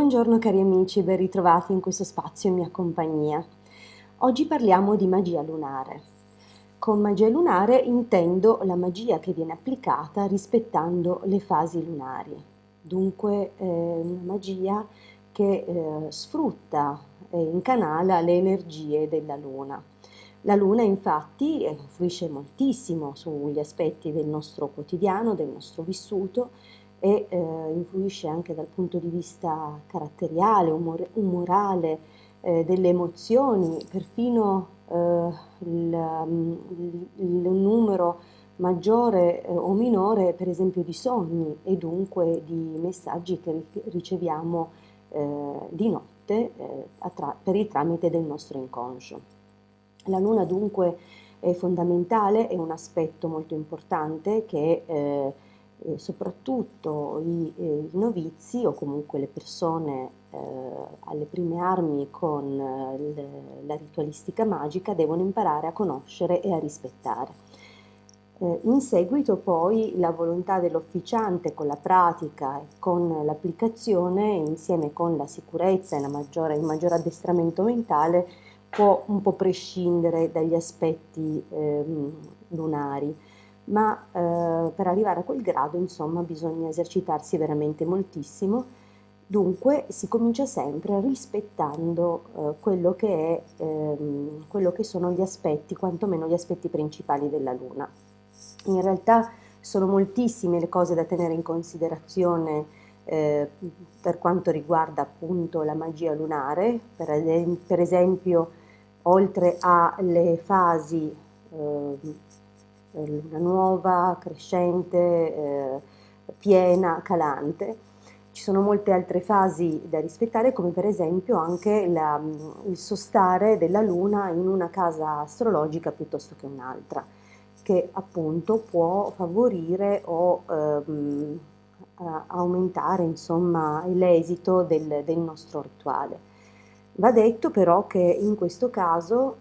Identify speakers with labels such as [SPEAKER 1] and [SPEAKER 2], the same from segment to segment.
[SPEAKER 1] Buongiorno cari amici, ben ritrovati in questo spazio in mia compagnia. Oggi parliamo di magia lunare. Con magia lunare intendo la magia che viene applicata rispettando le fasi lunari, dunque una magia che sfrutta e incanala le energie della luna. La luna infatti influisce moltissimo sugli aspetti del nostro quotidiano, del nostro vissuto e influisce anche dal punto di vista caratteriale, umorale, delle emozioni, perfino il numero maggiore o minore, per esempio, di sogni e dunque di messaggi che riceviamo di notte per il tramite del nostro inconscio. La luna dunque è fondamentale, è un aspetto molto importante che soprattutto i novizi o comunque le persone alle prime armi con la ritualistica magica devono imparare a conoscere e a rispettare. In seguito poi la volontà dell'officiante con la pratica e con l'applicazione, insieme con la sicurezza e il maggior addestramento mentale, può un po' prescindere dagli aspetti lunari, ma per arrivare a quel grado, insomma, bisogna esercitarsi veramente moltissimo. Dunque si comincia sempre rispettando quello che sono gli aspetti, quantomeno gli aspetti principali della Luna. In realtà sono moltissime le cose da tenere in considerazione eh, per quanto riguarda appunto la magia lunare, per esempio oltre alle fasi luna nuova, crescente, piena, calante. Ci sono molte altre fasi da rispettare, come per esempio anche il sostare della luna in una casa astrologica piuttosto che un'altra, che appunto può favorire o aumentare insomma l'esito del nostro rituale. Va detto però che in questo caso,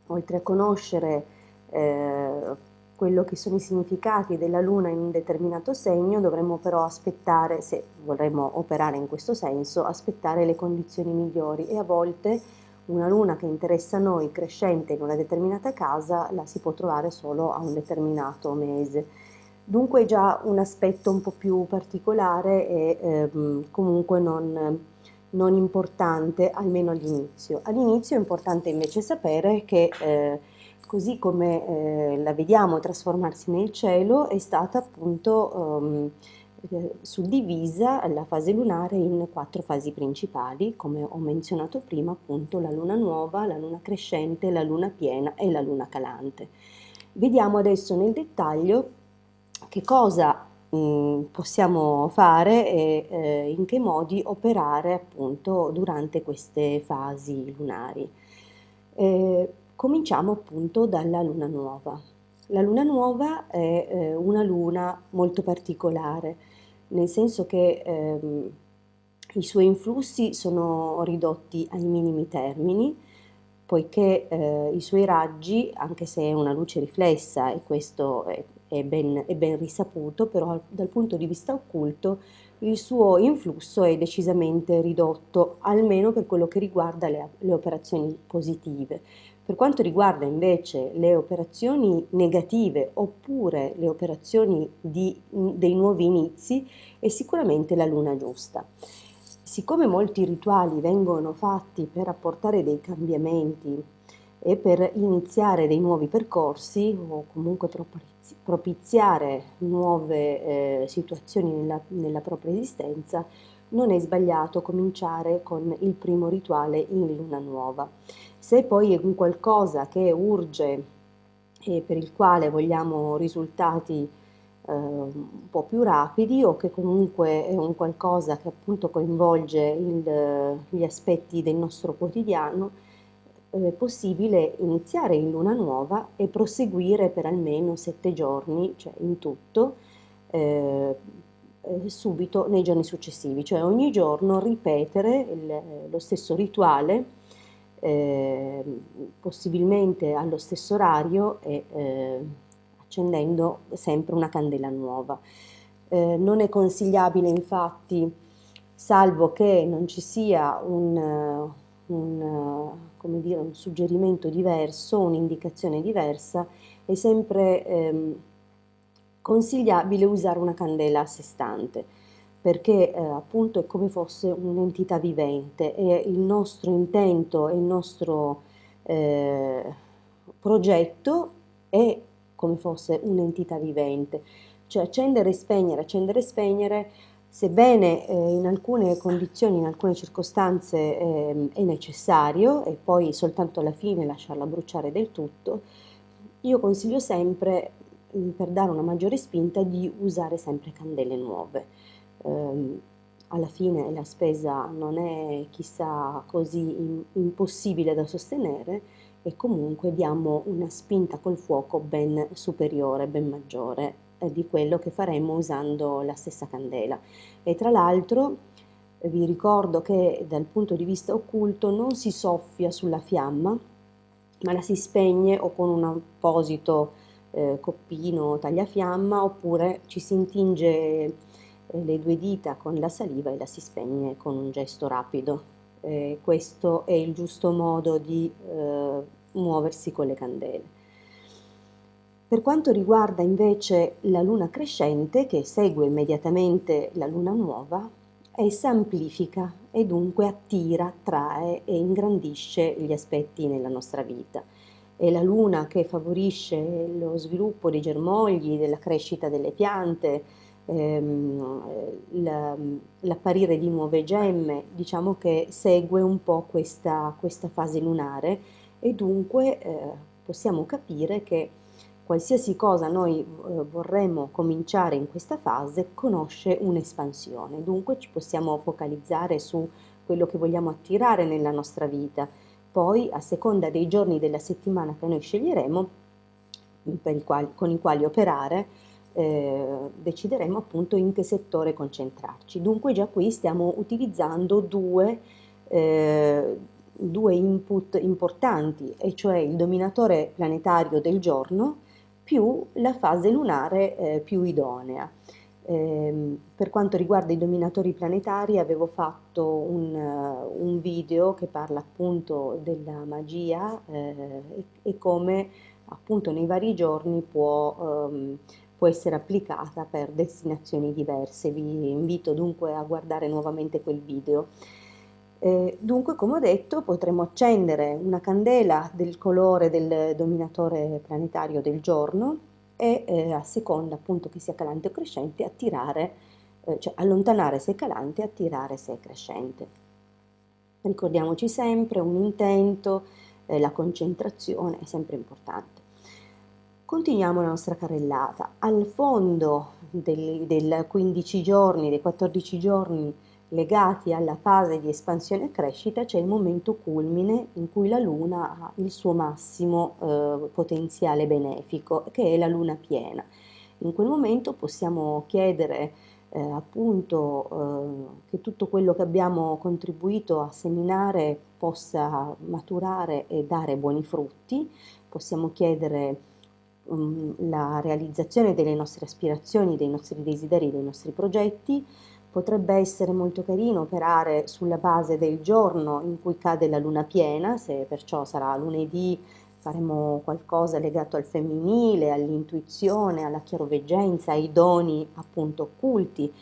[SPEAKER 1] oltre a conoscere quello che sono i significati della luna in un determinato segno, dovremmo però aspettare, se vorremmo operare in questo senso, aspettare le condizioni migliori e a volte una luna che interessa a noi crescente in una determinata casa la si può trovare solo a un determinato mese. Dunque è già un aspetto un po' più particolare e comunque non importante, almeno all'inizio. All'inizio è importante invece sapere che così come la vediamo trasformarsi nel cielo, è stata appunto suddivisa la fase lunare in 4 fasi principali, come ho menzionato prima, appunto la luna nuova, la luna crescente, la luna piena e la luna calante. Vediamo adesso nel dettaglio che cosa possiamo fare e in che modi operare appunto durante queste fasi lunari. Cominciamo appunto dalla luna nuova. La luna nuova è una luna molto particolare, nel senso che i suoi influssi sono ridotti ai minimi termini, poiché i suoi raggi, anche se è una luce riflessa, e questo è ben risaputo, però dal punto di vista occulto il suo influsso è decisamente ridotto, almeno per quello che riguarda le operazioni positive. Per quanto riguarda invece le operazioni negative oppure le operazioni dei nuovi inizi, è sicuramente la luna giusta. Siccome molti rituali vengono fatti per apportare dei cambiamenti e per iniziare dei nuovi percorsi o comunque propiziare nuove situazioni nella propria esistenza, non è sbagliato cominciare con il primo rituale in luna nuova. Se poi è un qualcosa che urge e per il quale vogliamo risultati un po' più rapidi o che comunque è un qualcosa che appunto coinvolge gli aspetti del nostro quotidiano, è possibile iniziare in luna nuova e proseguire per almeno 7 giorni, cioè in tutto, eh, subito nei giorni successivi, cioè ogni giorno ripetere lo stesso rituale, eh, possibilmente allo stesso orario e accendendo sempre una candela nuova. Non è consigliabile infatti salvo che non ci sia come dire, un suggerimento diverso, un'indicazione diversa, è sempre consigliabile usare una candela a sé stante, perché appunto è come fosse un'entità vivente e il nostro intento e il nostro eh, progetto è come fosse un'entità vivente, cioè accendere e spegnere, sebbene in alcune condizioni, in alcune circostanze è necessario e poi soltanto alla fine lasciarla bruciare del tutto, io consiglio sempre, per dare una maggiore spinta, di usare sempre candele nuove. Ehm, Alla fine la spesa non è chissà così impossibile da sostenere e comunque diamo una spinta col fuoco ben superiore, ben maggiore di quello che faremmo usando la stessa candela. E tra l'altro vi ricordo che dal punto di vista occulto non si soffia sulla fiamma, ma la si spegne o con un apposito coppino tagliafiamma oppure ci si intinge le due dita con la saliva e la si spegne con un gesto rapido. Questo è il giusto modo di muoversi con le candele. Per quanto riguarda invece la luna crescente, che segue immediatamente la luna nuova, essa amplifica e dunque attira, attrae e ingrandisce gli aspetti nella nostra vita. È la luna che favorisce lo sviluppo dei germogli, della crescita delle piante, l'apparire di nuove gemme, diciamo che segue un po' questa fase lunare e dunque possiamo capire che qualsiasi cosa noi vorremmo cominciare in questa fase conosce un'espansione, dunque ci possiamo focalizzare su quello che vogliamo attirare nella nostra vita. Poi, a seconda dei giorni della settimana che noi sceglieremo, con i quali operare, decideremo appunto in che settore concentrarci. Dunque già qui stiamo utilizzando due input importanti, e cioè il dominatore planetario del giorno più la fase lunare più idonea. Per quanto riguarda i dominatori planetari, avevo fatto un video che parla appunto della magia e come appunto nei vari giorni può essere applicata per destinazioni diverse. Vi invito dunque a guardare nuovamente quel video. Dunque, come ho detto, potremo accendere una candela del colore del dominatore planetario del giorno e a seconda appunto che sia calante o crescente, attirare, cioè allontanare se è calante e attirare se è crescente. Ricordiamoci sempre un intento, la concentrazione è sempre importante. Continuiamo la nostra carrellata. Al fondo del 15 giorni, dei 14 giorni legati alla fase di espansione e crescita c'è il momento culmine in cui la Luna ha il suo massimo potenziale benefico, che è la Luna piena. In quel momento possiamo chiedere appunto che tutto quello che abbiamo contribuito a seminare possa maturare e dare buoni frutti, possiamo chiedere la realizzazione delle nostre aspirazioni, dei nostri desideri, dei nostri progetti. Potrebbe essere molto carino operare sulla base del giorno in cui cade la luna piena, se perciò sarà lunedì faremo qualcosa legato al femminile, all'intuizione, alla chiaroveggenza, ai doni appunto occulti,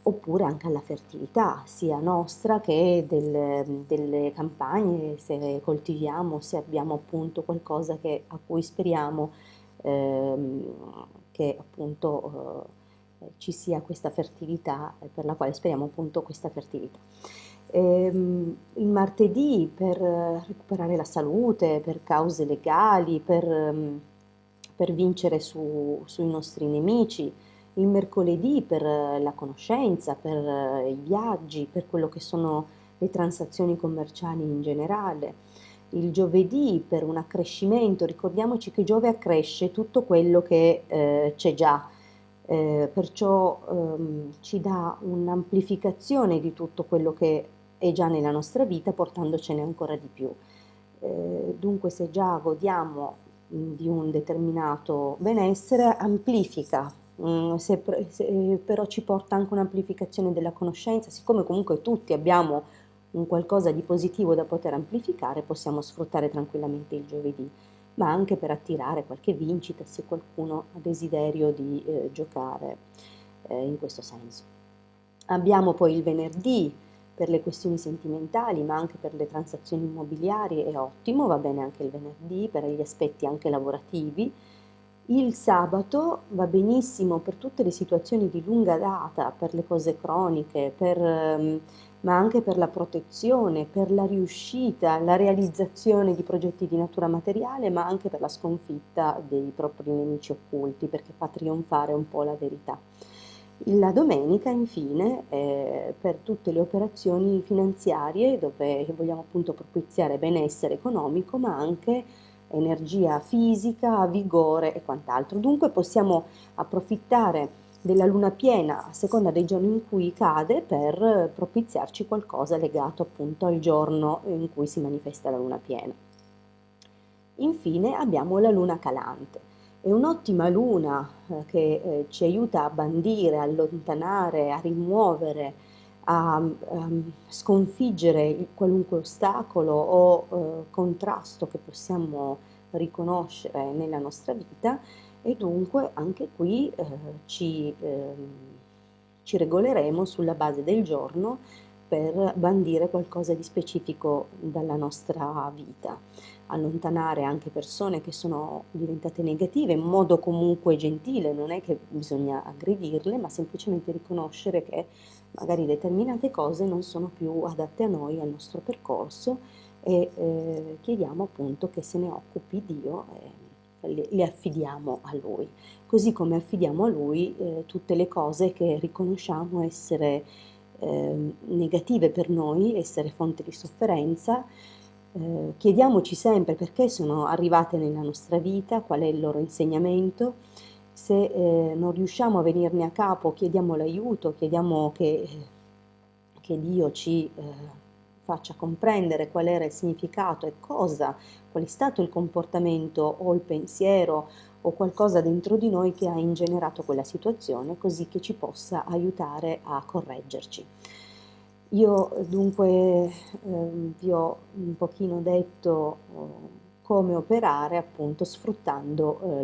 [SPEAKER 1] oppure anche alla fertilità, sia nostra che delle campagne, se coltiviamo, se abbiamo appunto qualcosa a cui speriamo ehm, che appunto ci sia questa fertilità, per la quale speriamo appunto questa fertilità. Il martedì per recuperare la salute, per cause legali, per vincere sui nostri nemici, il mercoledì per la conoscenza, per i viaggi, per quello che sono le transazioni commerciali in generale, il giovedì per un accrescimento, ricordiamoci che Giove accresce tutto quello che c'è già, perciò ci dà un'amplificazione di tutto quello che è già nella nostra vita, portandocene ancora di più. Dunque, se già godiamo di un determinato benessere, amplifica se però ci porta anche un'amplificazione della conoscenza, siccome comunque tutti abbiamo un qualcosa di positivo da poter amplificare, possiamo sfruttare tranquillamente il giovedì, ma anche per attirare qualche vincita se qualcuno ha desiderio di giocare in questo senso. Abbiamo poi il venerdì per le questioni sentimentali, ma anche per le transazioni immobiliari è ottimo, va bene anche il venerdì per gli aspetti anche lavorativi. Il sabato va benissimo per tutte le situazioni di lunga data, per le cose croniche, ma anche per la protezione, per la riuscita, la realizzazione di progetti di natura materiale, ma anche per la sconfitta dei propri nemici occulti, perché fa trionfare un po' la verità. La domenica, infine, per tutte le operazioni finanziarie dove vogliamo appunto propiziare benessere economico, ma anche energia fisica, vigore e quant'altro. Dunque possiamo approfittare della luna piena a seconda dei giorni in cui cade per propiziarci qualcosa legato appunto al giorno in cui si manifesta la luna piena. Infine abbiamo la luna calante. È un'ottima luna che ci aiuta a bandire, a allontanare, a rimuovere, a sconfiggere qualunque ostacolo o contrasto che possiamo riconoscere nella nostra vita e dunque anche qui ci regoleremo sulla base del giorno per bandire qualcosa di specifico dalla nostra vita, allontanare anche persone che sono diventate negative in modo comunque gentile, non è che bisogna aggredirle, ma semplicemente riconoscere che magari determinate cose non sono più adatte a noi, al nostro percorso e chiediamo appunto che se ne occupi Dio e le affidiamo a Lui, così come affidiamo a Lui tutte le cose che riconosciamo essere negative per noi, essere fonte di sofferenza. Chiediamoci sempre perché sono arrivate nella nostra vita, qual è il loro insegnamento. Se non riusciamo a venirne a capo, chiediamo l'aiuto, chiediamo che Dio ci faccia comprendere qual era il significato e qual è stato il comportamento o il pensiero o qualcosa dentro di noi che ha ingenerato quella situazione, così che ci possa aiutare a correggerci. Io dunque vi ho un pochino detto come operare appunto sfruttando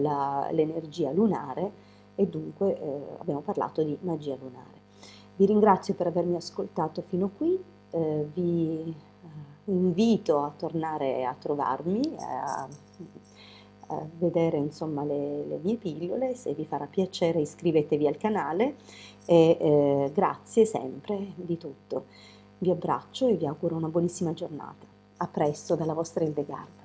[SPEAKER 1] l'energia lunare e dunque abbiamo parlato di magia lunare. Vi ringrazio per avermi ascoltato fino qui, vi invito a tornare a trovarmi, a vedere insomma le mie pillole, se vi farà piacere iscrivetevi al canale e grazie sempre di tutto. Vi abbraccio e vi auguro una buonissima giornata. A presto dalla vostra Hildegard.